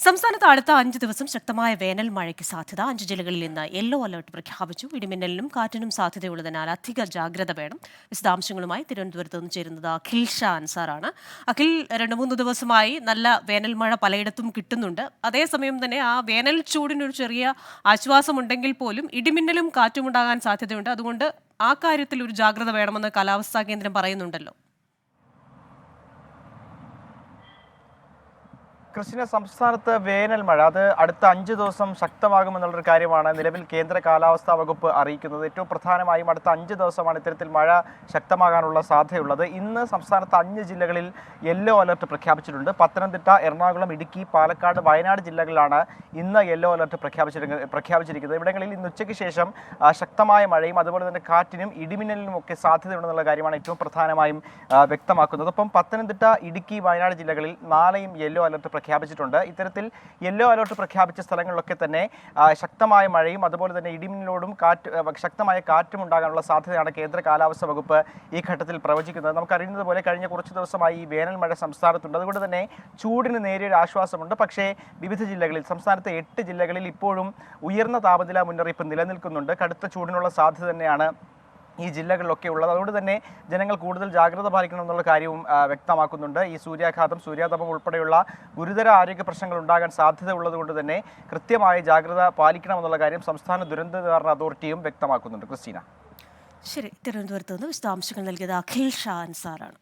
സംസ്ഥാനത്ത് അടുത്ത 5 ദിവസം ശക്തമായ വേനൽ മഴയ്ക്ക് സാധ്യത. 5 ജില്ലകളിൽ ഇന്ന് യെല്ലോ അലർട്ട് പ്രഖ്യാപിച്ചു. ഇടിമിന്നലിനും കാറ്റിനും സാധ്യതയുള്ളതിനാൽ അധിക ജാഗ്രത വേണം. വിശദാംശങ്ങളുമായി തിരുവനന്തപുരത്ത് നിന്ന് ചേരുന്നത് അഖിൽ ഷാ അൻസാറാണ്. അഖിൽ, 2-3 ദിവസമായി നല്ല വേനൽ മഴ പലയിടത്തും കിട്ടുന്നുണ്ട്. അതേസമയം തന്നെ ആ വേനൽ ചൂടിനൊരു ചെറിയ ആശ്വാസമുണ്ടെങ്കിൽ പോലും ഇടിമിന്നലും കാറ്റും ഉണ്ടാകാൻ സാധ്യതയുണ്ട്. അതുകൊണ്ട് ആ കാര്യത്തിൽ ഒരു ജാഗ്രത വേണമെന്ന് കാലാവസ്ഥാ കേന്ദ്രം പറയുന്നുണ്ടല്ലോ. കൃഷ്ണ, സംസ്ഥാനത്ത് വേനൽ മഴ അത് അടുത്ത 5 ദിവസം ശക്തമാകുമെന്നുള്ളൊരു കാര്യമാണ് നിലവിൽ കേന്ദ്ര കാലാവസ്ഥാ വകുപ്പ് അറിയിക്കുന്നത്. ഏറ്റവും പ്രധാനമായും അടുത്ത 5 ദിവസമാണ് ഇത്തരത്തിൽ മഴ ശക്തമാകാനുള്ള സാധ്യതയുള്ളത്. ഇന്ന് സംസ്ഥാനത്ത് 5 ജില്ലകളിൽ യെല്ലോ അലർട്ട് പ്രഖ്യാപിച്ചിട്ടുണ്ട്. പത്തനംതിട്ട, എറണാകുളം, ഇടുക്കി, പാലക്കാട്, വയനാട് ജില്ലകളിലാണ് ഇന്ന് യെല്ലോ അലർട്ട് പ്രഖ്യാപിച്ചിരിക്കുന്നത്. ഇവിടങ്ങളിൽ ഇന്ന് ഉച്ചയ്ക്ക് ശേഷം ശക്തമായ മഴയും അതുപോലെ തന്നെ കാറ്റിനും ഇടിമിന്നലിനും ഒക്കെ സാധ്യതയുണ്ടെന്നുള്ള കാര്യമാണ് ഏറ്റവും പ്രധാനമായും വ്യക്തമാക്കുന്നത്. ഒപ്പം പത്തനംതിട്ട, ഇടുക്കി, വയനാട് ജില്ലകളിൽ നാളെയും യെല്ലോ അലർട്ട് പ്രഖ്യാപിച്ചിട്ടുണ്ട്. ഇത്തരത്തിൽ യെല്ലോ അലർട്ട് പ്രഖ്യാപിച്ച സ്ഥലങ്ങളിലൊക്കെ തന്നെ ശക്തമായ മഴയും അതുപോലെ തന്നെ ഇടിമിന്നലോടും ശക്തമായ കാറ്റും ഉണ്ടാകാനുള്ള സാധ്യതയാണ് കേന്ദ്ര കാലാവസ്ഥാ വകുപ്പ് ഈ ഘട്ടത്തിൽ പ്രവചിക്കുന്നത്. നമുക്കറിയുന്നത് പോലെ കഴിഞ്ഞ കുറച്ച് ദിവസമായി ഈ വേനൽ മഴ സംസ്ഥാനത്തുണ്ട്. അതുകൊണ്ട് തന്നെ ചൂടിന് നേരിയൊരു ആശ്വാസമുണ്ട്. പക്ഷേ വിവിധ ജില്ലകളിൽ, സംസ്ഥാനത്തെ 8 ജില്ലകളിൽ ഇപ്പോഴും ഉയർന്ന താപനില മുന്നറിയിപ്പ് നിലനിൽക്കുന്നുണ്ട്. കടുത്ത ചൂടിനുള്ള സാധ്യത തന്നെയാണ് ഈ ജില്ലകളിലൊക്കെ ഉള്ളത്. അതുകൊണ്ട് തന്നെ ജനങ്ങൾ കൂടുതൽ ജാഗ്രത പാലിക്കണം എന്നുള്ള കാര്യവും വ്യക്തമാക്കുന്നുണ്ട്. ഈ സൂര്യാതപം ഉൾപ്പെടെയുള്ള ഗുരുതര ആരോഗ്യ പ്രശ്നങ്ങൾ ഉണ്ടാകാൻ സാധ്യത ഉള്ളതുകൊണ്ട് തന്നെ കൃത്യമായ ജാഗ്രത പാലിക്കണമെന്നുള്ള കാര്യം സംസ്ഥാന ദുരന്ത നിവാരണ അതോറിറ്റിയും വ്യക്തമാക്കുന്നുണ്ട്. ക്രിസ്റ്റീന. ശരി, തിരുവനന്തപുരത്ത് നിന്ന് വിശദാംശങ്ങൾ നൽകിയത് അഖിൽ ഷാ അൻസാറാണ്.